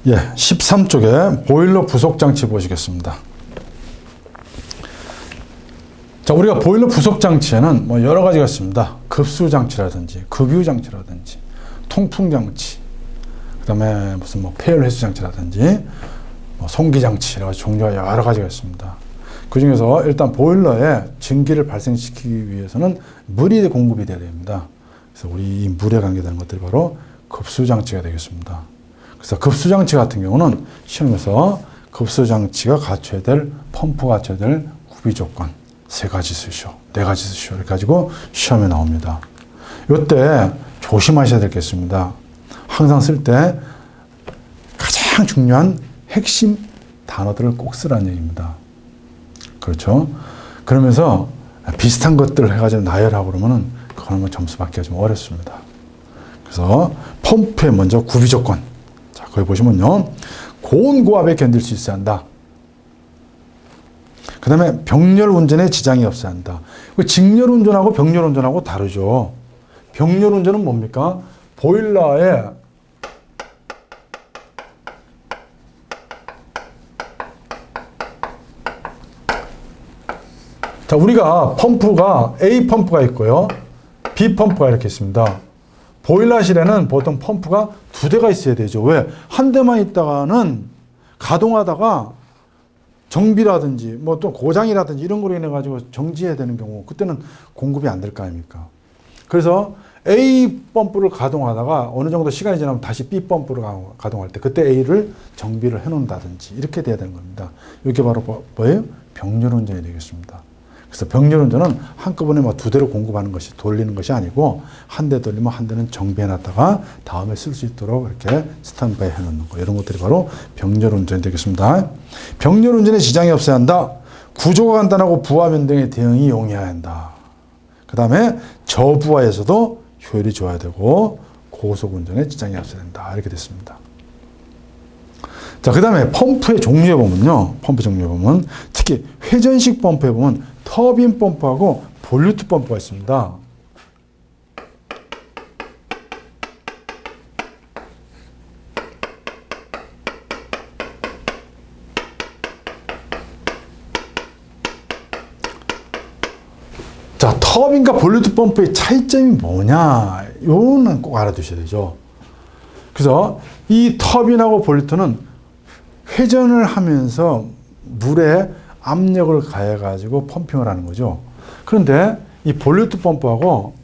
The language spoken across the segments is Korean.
예, 13쪽에 보일러 부속 장치 보시겠습니다. 자, 우리가 보일러 부속 장치에는 뭐 여러 가지가 있습니다. 급수 장치라든지, 급유 장치라든지, 통풍 장치, 그다음에 무슨 뭐 폐열 해수 장치라든지, 뭐 송기 장치, 이런 종류가 여러 가지가 있습니다. 그 중에서 일단 보일러에 증기를 발생시키기 위해서는 물이 공급이 돼야 됩니다. 그래서 우리 이 물에 관계되는 것들이 바로 급수 장치가 되겠습니다. 그래서 급수 장치 같은 경우는 시험에서 급수 장치가 갖춰야 될, 펌프가 갖춰야 될 구비 조건 3가지 쓰시오, 4가지 쓰시오 이렇게 가지고 시험에 나옵니다. 이때 조심하셔야 될 게 있습니다. 항상 쓸 때 가장 중요한 핵심 단어들을 꼭 쓰라는 얘기입니다. 그렇죠? 그러면서 비슷한 것들을 해가지고 나열하고 그러면은 그거는 점수 받기가 좀 어렵습니다. 그래서 펌프의 먼저 구비 조건. 자, 거기 보시면요. 고온 고압에 견딜 수 있어야 한다. 그 다음에 병렬 운전에 지장이 없어야 한다. 직렬 운전하고 병렬 운전하고 다르죠. 병렬 운전은 뭡니까? 보일러에 자, 우리가 펌프가 A 펌프가 있고요. B 펌프가 이렇게 있습니다. 보일러실에는 보통 펌프가 2대가 있어야 되죠. 왜? 한 대만 있다가는 가동하다가 정비라든지 뭐 또 고장이라든지 이런 거로 인해 가지고 정지해야 되는 경우 그때는 공급이 안 될 거 아닙니까? 그래서 A 펌프를 가동하다가 어느 정도 시간이 지나면 다시 B 펌프를 가동할 때 그때 A를 정비를 해 놓는다든지 이렇게 돼야 되는 겁니다. 이게 바로 뭐예요? 병렬 운전이 되겠습니다. 그래서 병렬 운전은 한꺼번에 뭐 2대로 공급하는 것이 돌리는 것이 아니고 한 대 돌리면 한 대는 정비해 놨다가 다음에 쓸 수 있도록 이렇게 스탠바이 해 놓는 거. 이런 것들이 바로 병렬 운전이 되겠습니다. 병렬 운전에 지장이 없어야 한다. 구조가 간단하고 부하 변동에 대응이 용이해야 한다. 그 다음에 저부하에서도 효율이 좋아야 되고 고속 운전에 지장이 없어야 된다. 이렇게 됐습니다. 자, 그 다음에 펌프의 종류에 보면요. 펌프 종류에 보면 특히 회전식 펌프에 보면 터빈 펌프하고 볼루트 펌프가 있습니다. 자, 터빈과 볼루트 펌프의 차이점이 뭐냐? 요거는 꼭 알아두셔야 되죠. 그래서 이 터빈하고 볼루트는 회전을 하면서 물에 압력을 가해가지고 펌핑을 하는 거죠. 그런데 이 볼루트 펌프하고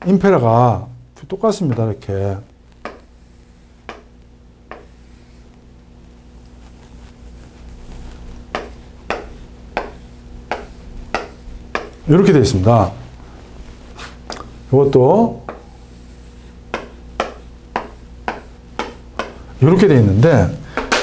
임페러가 똑같습니다. 이렇게. 이렇게 되어 있습니다. 이것도 이렇게 되어 있는데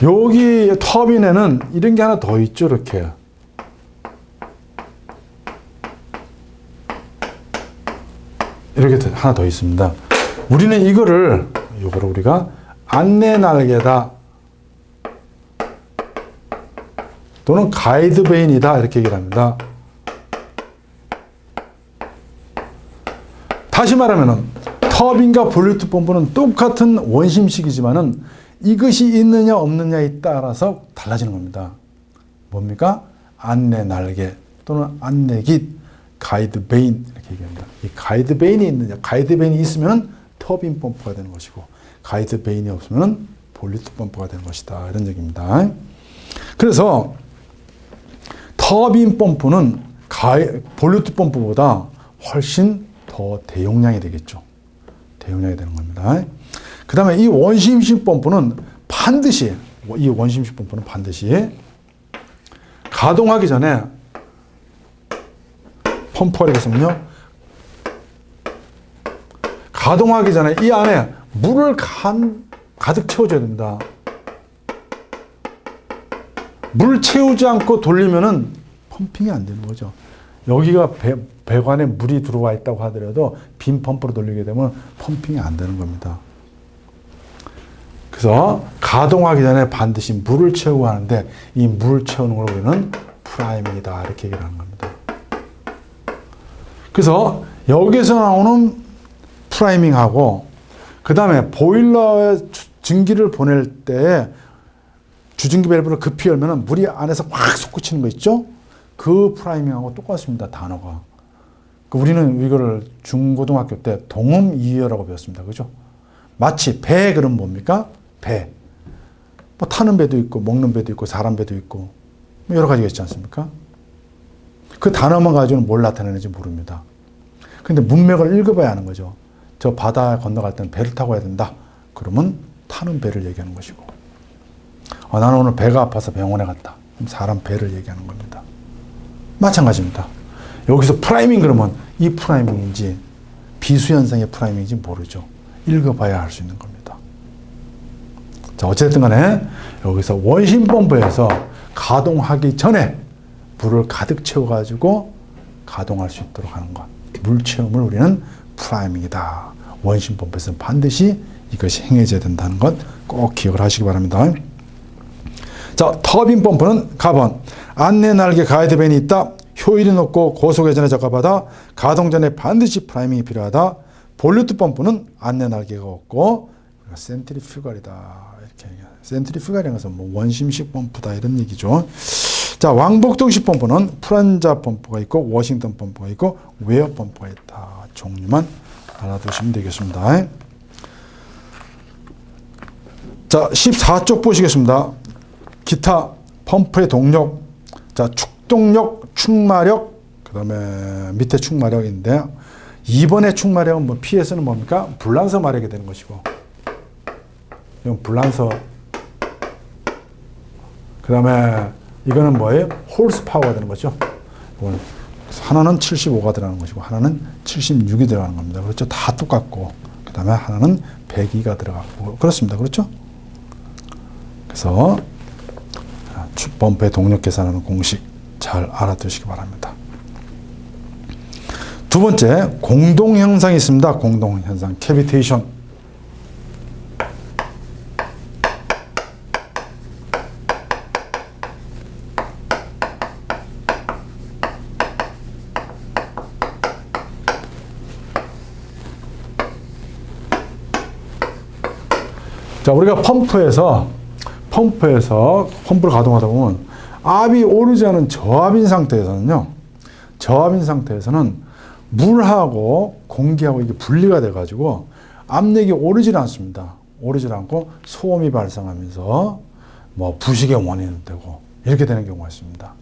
여기 터빈에는 이런 게 하나 더 있죠. 이렇게. 이렇게 하나 더 있습니다. 우리는 이거를 우리가 안내 날개다 또는 가이드 베인이다 이렇게 얘기를 합니다. 다시 말하면은 터빈과 볼루트 펌프는 똑같은 원심식이지만은 이것이 있느냐 없느냐에 따라서 달라지는 겁니다. 뭡니까? 안내 날개 또는 안내깃, 가이드 베인 이렇게 얘기합니다. 이 가이드 베인이 있느냐, 가이드 베인이 있으면 터빈 펌프가 되는 것이고 가이드 베인이 없으면 볼루트 펌프가 되는 것이다. 이런 얘기입니다. 그래서 터빈 펌프는 볼루트 펌프보다 훨씬 더 대용량이 되겠죠. 대용량이 되는 겁니다. 그 다음에 이 원심식 펌프는 반드시 가동하기 전에 펌프가 되겠으면요. 가동하기 전에 이 안에 물을 가득 채워줘야 됩니다. 물 채우지 않고 돌리면은 펌핑이 안 되는 거죠. 여기가 배관에 물이 들어와 있다고 하더라도 빈 펌프로 돌리게 되면 펌핑이 안 되는 겁니다. 그래서 가동하기 전에 반드시 물을 채우고 하는데 이 물 채우는 걸 우리는 프라이밍이다 이렇게 얘기를 하는 겁니다. 그래서 여기서 나오는 프라이밍하고 그 다음에 보일러에 증기를 보낼 때 주증기 밸브를 급히 열면 물이 안에서 확 솟구치는 거 있죠? 그 프라이밍하고 똑같습니다. 단어가. 우리는 이거를 중고등학교 때 동음 이해라고 배웠습니다. 그죠? 마치 배 그럼 뭡니까? 배. 뭐 타는 배도 있고 먹는 배도 있고 사람 배도 있고 여러 가지가 있지 않습니까? 그 단어만 가지고는 뭘 나타내는지 모릅니다. 근데 문맥을 읽어봐야 하는 거죠. 저 바다 건너갈 때는 배를 타고 가야 된다. 그러면 타는 배를 얘기하는 것이고, 나는 오늘 배가 아파서 병원에 갔다. 그럼 사람 배를 얘기하는 겁니다. 마찬가지입니다. 여기서 프라이밍 그러면 이 프라이밍인지 비수현상의 프라이밍인지 모르죠. 읽어봐야 할 수 있는 겁니다. 자, 어쨌든 간에 여기서 원심 펌프에서 가동하기 전에 물을 가득 채워가지고 가동할 수 있도록 하는 것. 물 채움을 우리는 프라이밍이다. 원심 펌프에서는 반드시 이것이 행해져야 된다는 것 꼭 기억을 하시기 바랍니다. 자, 터빈 펌프는 가번. 안내 날개 가이드 밴이 있다. 효율이 높고 고속 회전에 적합하다. 가동 전에 반드시 프라이밍이 필요하다. 볼루트 펌프는 안내 날개가 없고 센트리퓨갈이다. 이렇게 센트리퓨갈이라는 것은 뭐 원심식 펌프다 이런 얘기죠. 자, 왕복동식 펌프는 프란자 펌프가 있고 워싱턴 펌프가 있고 웨어 펌프가 있다. 종류만 알아두시면 되겠습니다. 자, 14쪽 보시겠습니다. 기타 펌프의 동력. 자, 축동력, 축마력, 그 다음에 밑에 축마력인데 2번의 축마력은 뭐 PS는 뭡니까? 불란서 마력이 되는 것이고, 이건 불란서, 그 다음에 이거는 뭐예요? 홀스 파워가 되는 거죠. 하나는 75가 들어가는 것이고 하나는 76이 들어가는 겁니다. 그렇죠? 다 똑같고, 그 다음에 하나는 102가 들어가고 그렇습니다. 그렇죠? 그래서 펌프의 동력 계산하는 공식 잘 알아두시기 바랍니다. 두 번째, 공동현상이 있습니다. 공동현상, 캐비테이션. 자, 우리가 펌프에서 펌프를 가동하다 보면 압이 오르지 않은 저압인 상태에서는요, 물하고 공기하고 이게 분리가 돼가지고 압력이 오르질 않습니다. 오르질 않고 소음이 발생하면서 뭐 부식의 원인이 되고 이렇게 되는 경우가 있습니다.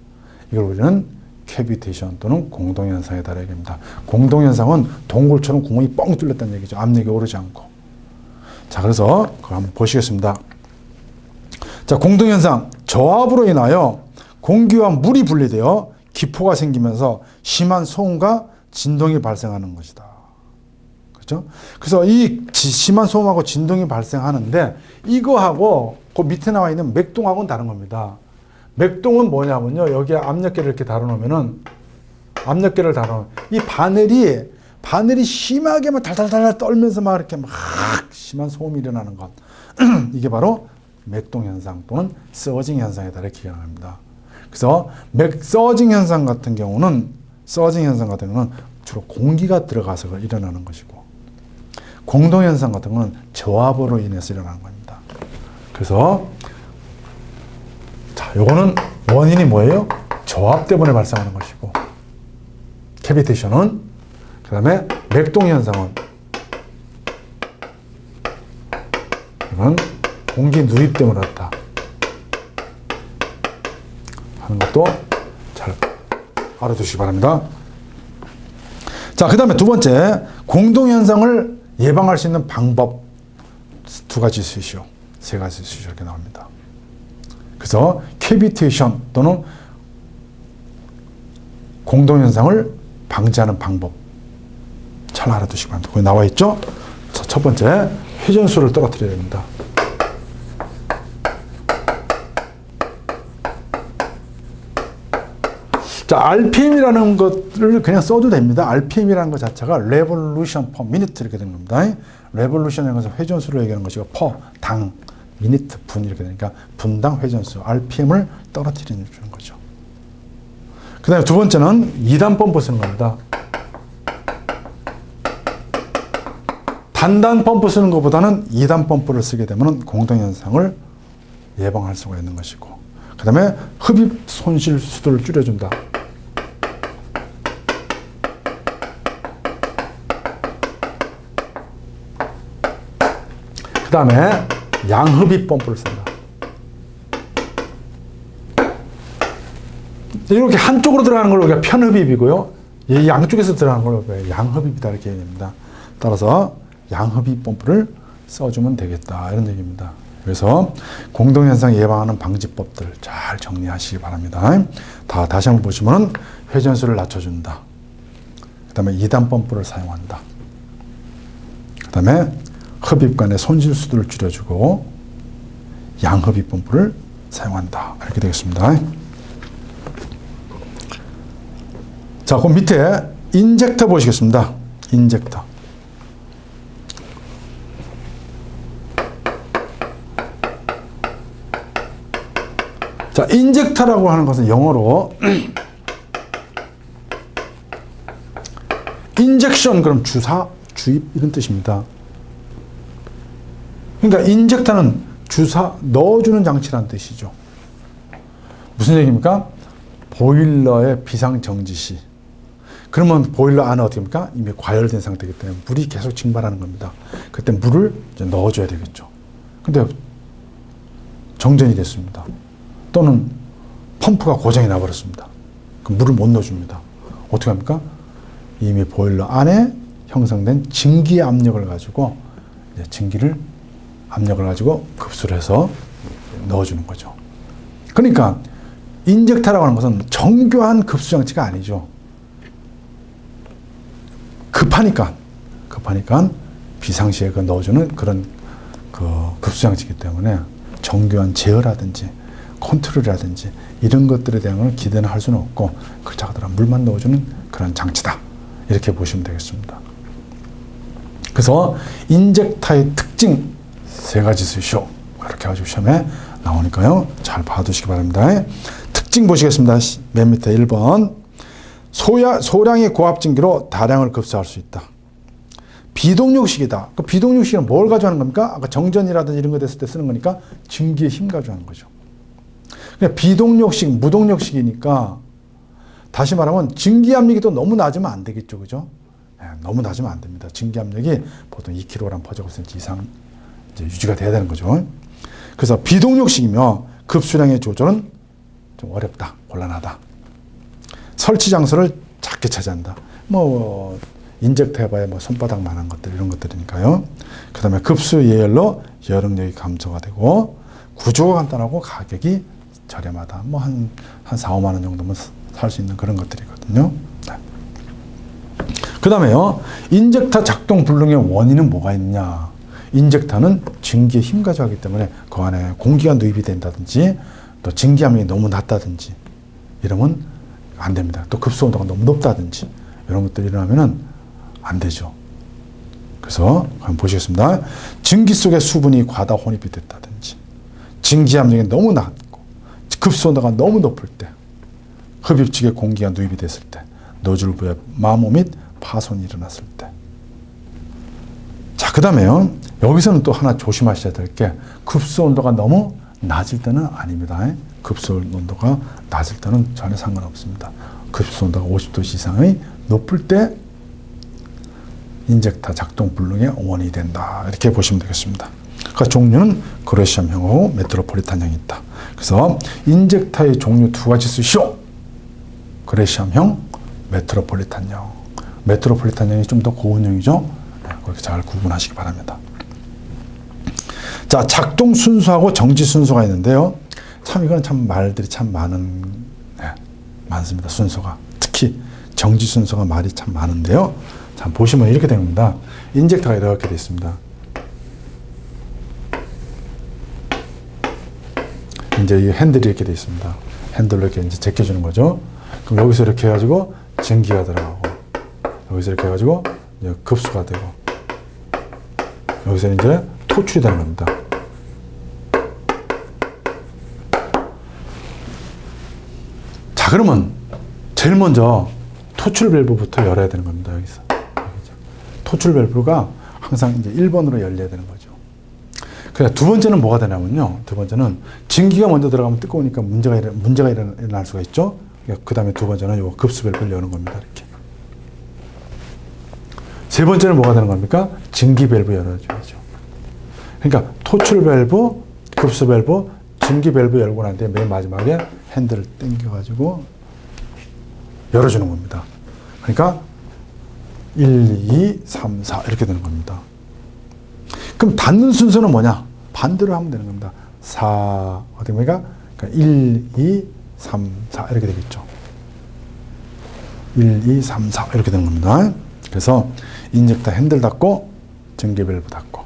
이걸 우리는 캐비테이션 또는 공동현상이다 얘기입니다. 공동현상은 동굴처럼 구멍이 뻥 뚫렸다는 얘기죠. 압력이 오르지 않고. 자, 그래서 그걸 한번 보시겠습니다. 자, 공동현상, 저압으로 인하여 공기와 물이 분리되어 기포가 생기면서 심한 소음과 진동이 발생하는 것이다. 그렇죠? 그래서 이 심한 소음하고 진동이 발생하는데 이거하고 그 밑에 나와 있는 맥동하고는 다른 겁니다. 맥동은 뭐냐면요, 여기에 압력계를 이렇게 달아놓으면은 이 바늘이 심하게 막 달달달 떨면서 막 이렇게 막 심한 소음이 일어나는 것. 이게 바로 맥동 현상 또는 서징 현상에 따라 기억합니다. 그래서 서징 현상 같은 경우는 주로 공기가 들어가서 일어나는 것이고, 공동 현상 같은 경우는 저압으로 인해서 일어나는 겁니다. 그래서 자, 요거는 원인이 뭐예요? 저압 때문에 발생하는 것이고, 캐비테이션은, 그 다음에 맥동 현상은 이건 공기 누입 때문에 그렇다 하는 것도 잘 알아두시기 바랍니다. 자, 그 다음에 두 번째, 공동현상을 예방할 수 있는 방법 두 가지 쓰시오, 세 가지 쓰시오 이렇게 나옵니다. 그래서 캐비테이션 또는 공동현상을 방지하는 방법 잘 알아두시기 바랍니다. 거기 나와 있죠? 자, 첫 번째, 회전수를 떨어뜨려야 됩니다. 자, RPM이라는 것을 그냥 써도 됩니다. RPM이라는 것 자체가 Revolution per Minute 이렇게 되는 겁니다. Revolution이라는 것은 회전수를 얘기하는 것이고, per, 당, minute, 분 이렇게 되니까 분당 회전수, RPM을 떨어뜨리는 거죠. 그 다음에 두 번째는 2단 펌프 쓰는 겁니다. 단단 펌프 쓰는 것보다는 2단 펌프를 쓰게 되면 공동현상을 예방할 수가 있는 것이고, 그 다음에 흡입 손실 수도를 줄여준다. 그 다음에 양흡입 펌프를 쓴다. 이렇게 한쪽으로 들어가는 걸 우리가 편흡입이고요. 이 양쪽에서 들어가는 걸 양흡입이다 이렇게 얘기합니다. 따라서 양흡입 펌프를 써주면 되겠다 이런 얘기입니다. 그래서 공동현상 예방하는 방지법들 잘 정리하시기 바랍니다. 다시 한번 보시면 회전수를 낮춰준다. 그 다음에 2단 펌프를 사용한다. 그 다음에 흡입 간의 손실 수도를 줄여주고 양흡입 펌프를 사용한다. 이렇게 되겠습니다. 자, 그 밑에 인젝터 보시겠습니다. 인젝터. 자, 인젝터라고 하는 것은 영어로 인젝션, 그럼 주사, 주입 이런 뜻입니다. 그러니까 인젝터는 주사, 넣어주는 장치라는 뜻이죠. 무슨 얘기입니까? 보일러의 비상정지 시. 그러면 보일러 안에 어떻게 합니까? 이미 과열된 상태이기 때문에 물이 계속 증발하는 겁니다. 그때 물을 이제 넣어줘야 되겠죠. 근데 정전이 됐습니다. 또는 펌프가 고장이 나버렸습니다. 그럼 물을 못 넣어줍니다. 어떻게 합니까? 이미 보일러 안에 형성된 증기 압력을 가지고 이제 압력을 가지고 급수를 해서 넣어주는 거죠. 그러니까 인젝터라고 하는 것은 정교한 급수 장치가 아니죠. 급하니까 비상시에 넣어주는 그런 급수 장치이기 때문에 정교한 제어라든지 컨트롤이라든지 이런 것들에 대한 기대는 할 수는 없고 그렇다고 하더라도 물만 넣어주는 그런 장치다. 이렇게 보시면 되겠습니다. 그래서 인젝터의 특징 3가지 쓰시오. 이렇게 해가지고 시험에 나오니까요. 잘 봐두시기 바랍니다. 특징 보시겠습니다. 맨 밑에 1번. 소량의 고압증기로 다량을 급수할 수 있다. 비동력식이다. 그 비동력식은 뭘 가져가는 겁니까? 아까 정전이라든지 이런 거 됐을 때 쓰는 거니까 증기의 힘 가져가는 거죠. 그냥 비동력식, 무동력식이니까 다시 말하면 증기 압력이 또 너무 낮으면 안 되겠죠. 그죠? 네, 너무 낮으면 안 됩니다. 증기 압력이 보통 2kg/제곱센치 이상 이제 유지가 돼야 되는 거죠. 그래서 비동력식이며 급수량의 조절은 좀 어렵다, 곤란하다. 설치 장소를 작게 차지한다. 인젝터 해봐야 손바닥만한 것들, 이런 것들이니까요. 그 다음에 급수 예열로 여력력이 감소가 되고, 구조가 간단하고 가격이 저렴하다. 한 4, 5만 원 정도면 살 수 있는 그런 것들이거든요. 네. 그 다음에요, 인젝터 작동 불능의 원인은 뭐가 있느냐. 인젝터는 증기에 힘 가져가기 때문에 그 안에 공기가 누입이 된다든지, 또 증기 압력이 너무 낮다든지, 이러면 안 됩니다. 또 급수 온도가 너무 높다든지, 이런 것들이 일어나면은 안 되죠. 그래서 한번 보시겠습니다. 증기 속에 수분이 과다 혼입이 됐다든지, 증기 압력이 너무 낮고, 급수 온도가 너무 높을 때, 흡입축에 공기가 누입이 됐을 때, 노즐부의 마모 및 파손이 일어났을 때. 자, 그 다음에요. 여기서는 또 하나 조심하셔야 될 게, 급수 온도가 너무 낮을 때는 아닙니다. 급수 온도가 낮을 때는 전혀 상관없습니다. 급수 온도가 50도 이상이 높을 때 인젝터 작동 불능의 원인이 된다. 이렇게 보시면 되겠습니다. 그 종류는 그레시엄형하고 메트로폴리탄형이 있다. 그래서 인젝터의 종류 2가지 쓰시오. 그레시엄형, 메트로폴리탄형. 메트로폴리탄형이 좀 더 고온형이죠. 그렇게 잘 구분하시기 바랍니다. 자, 작동 순서하고 정지 순서가 있는데요. 참 이건 참 말들이 참 많습니다. 순서가. 특히 정지 순서가 말이 참 많은데요. 자, 보시면 이렇게 됩니다. 인젝터가 이렇게 되어 있습니다. 이제 이 핸들이 이렇게 되어 있습니다. 핸들로 이렇게 이제 제껴주는 거죠. 그럼 여기서 이렇게 해가지고 증기가 들어가고, 여기서 이렇게 해가지고 이제 급수가 되고, 여기서 이제 토출이 되는 겁니다. 자, 그러면 제일 먼저 토출 밸브부터 열어야 되는 겁니다. 여기서. 토출 밸브가 항상 이제 1번으로 열려야 되는 거죠. 그래서 두 번째는 뭐가 되냐면요. 두 번째는 증기가 먼저 들어가면 뜨거우니까 문제가 일어날 수가 있죠. 그 다음에 두 번째는 요 급수 밸브를 여는 겁니다. 이렇게. 세 번째는 뭐가 되는 겁니까? 증기 밸브 열어줘야죠. 그러니까 토출 밸브, 급수 밸브, 증기 밸브 열고 난 뒤에 맨 마지막에 핸들을 당겨가지고 열어주는 겁니다. 그러니까 1, 2, 3, 4 이렇게 되는 겁니다. 그럼 닫는 순서는 뭐냐? 반대로 하면 되는 겁니다. 4, 어떻게 됩니까? 그러니까 1, 2, 3, 4 이렇게 되겠죠. 1, 2, 3, 4 이렇게 되는 겁니다. 그래서 인젝터 핸들 닫고, 증기 밸브 닫고,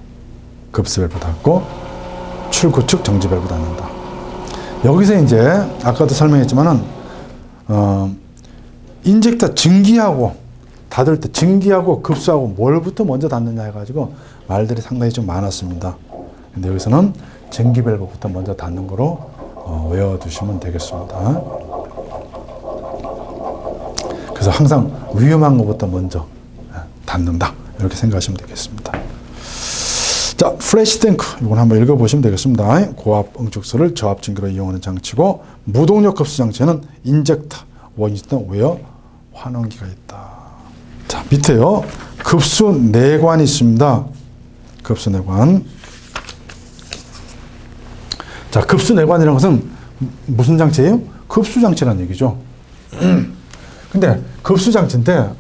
급수 밸브 닫고, 출구 측 정지 밸브 닫는다. 여기서 이제 아까도 설명했지만은 인젝터 증기하고 닫을 때 증기하고 급수하고 뭘부터 먼저 닫느냐 해가지고 말들이 상당히 좀 많았습니다. 근데 여기서는 증기 밸브부터 먼저 닫는 거로 외워두시면 되겠습니다. 그래서 항상 위험한 것부터 먼저 닫는다. 이렇게 생각하시면 되겠습니다. 자, 플래시 탱크. 이건 한번 읽어보시면 되겠습니다. 고압 응축수를 저압 증기로 이용하는 장치고, 무동력 급수 장치에는 인젝터, 원인스턴 웨어, 환원기가 있다. 자, 밑에요. 급수 내관이 있습니다. 급수 내관. 자, 급수 내관이라는 것은 무슨 장치예요? 급수 장치라는 얘기죠. 근데 급수 장치인데,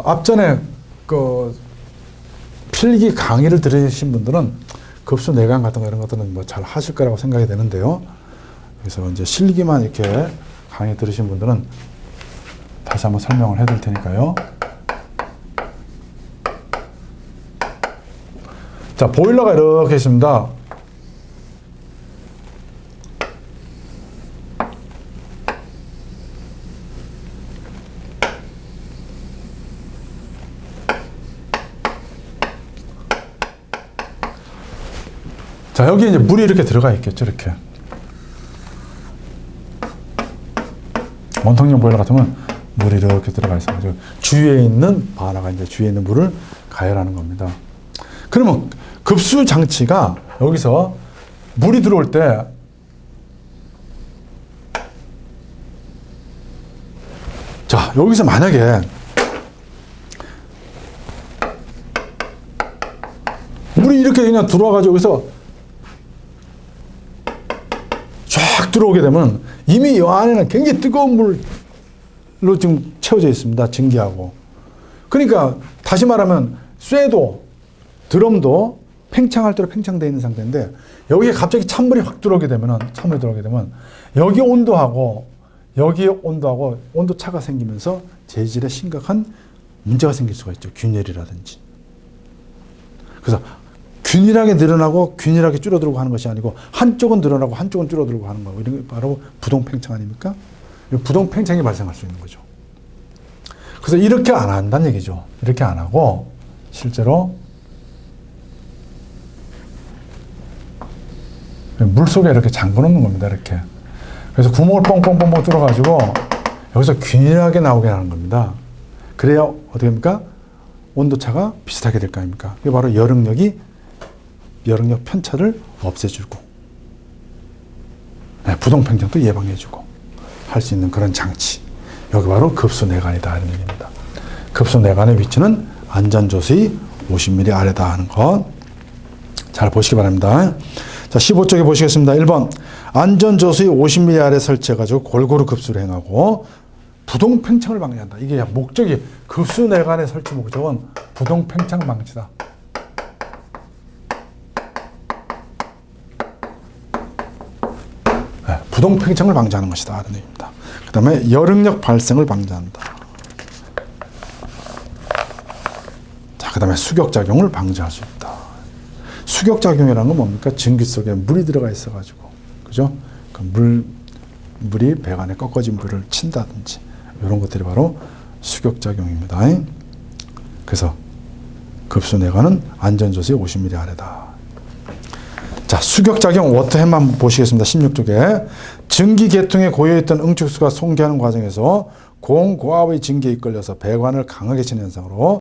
앞전에 필기 강의를 들으신 분들은 급수 내관 같은 거 이런 것들은 뭐 잘 하실 거라고 생각이 되는데요. 그래서 이제 실기만 이렇게 강의 들으신 분들은 다시 한번 설명을 해드릴 테니까요. 자, 보일러가 이렇게 있습니다. 자, 여기 이제 물이 이렇게 들어가 있겠죠, 이렇게. 원통형 보일러 같으면 물이 이렇게 들어가 있어가지고 주위에 있는 바나가 이제 주위에 있는 물을 가열하는 겁니다. 그러면 급수 장치가 여기서 물이 들어올 때 자, 여기서 만약에 물이 이렇게 그냥 들어와가지고 여기서 쫙 들어오게 되면 이미 이 안에는 굉장히 뜨거운 물로 지금 채워져 있습니다. 증기하고. 그러니까 다시 말하면 쇠도 드럼도 팽창할 대로 팽창되어 있는 상태인데 여기에 갑자기 찬물이 확 들어오게 되면 여기 온도하고 온도 차가 생기면서 재질에 심각한 문제가 생길 수가 있죠. 균열이라든지. 그래서 균일하게 늘어나고 균일하게 줄어들고 하는 것이 아니고 한쪽은 늘어나고 한쪽은 줄어들고 하는 거고 이런 게 바로 부동 팽창 아닙니까? 부동 팽창이 발생할 수 있는 거죠. 그래서 이렇게 안 한다는 얘기죠. 이렇게 안 하고 실제로 물 속에 이렇게 잠궈 놓는 겁니다. 이렇게. 그래서 구멍을 뻥뻥뻥뻥 뚫어가지고 여기서 균일하게 나오게 하는 겁니다. 그래야 어떻게 됩니까? 온도차가 비슷하게 될 거 아닙니까? 그게 바로 여력력 편차를 없애주고 부동 팽창도 예방해주고 할 수 있는 그런 장치. 여기 바로 급수 내관이다 이런 얘기입니다. 급수 내관의 위치는 안전조수의 50mm 아래다 하는 것 잘 보시기 바랍니다. 자, 15쪽에 보시겠습니다. 1번 안전조수의 50mm 아래 설치해가지고 골고루 급수를 행하고 부동 팽창을 방지한다. 이게 목적이 급수 내관의 설치 목적은 부동 팽창 방지다. 부동 팽창을 방지하는 것이다. 이런 얘기입니다. 그 다음에 여력력 발생을 방지한다. 자, 그 다음에 수격작용을 방지할 수 있다. 수격작용이라는 건 뭡니까? 증기 속에 물이 들어가 있어가지고, 그죠? 그 물이 배관에 꺾어진 물을 친다든지, 이런 것들이 바로 수격작용입니다. 그래서 급수내관은 안전조수의 50mm 아래다. 자, 수격작용 워터햄만 보시겠습니다. 16쪽에 증기 계통에 고여있던 응축수가 송기하는 과정에서 공고압의 증기에 이끌려서 배관을 강하게 치는 현상으로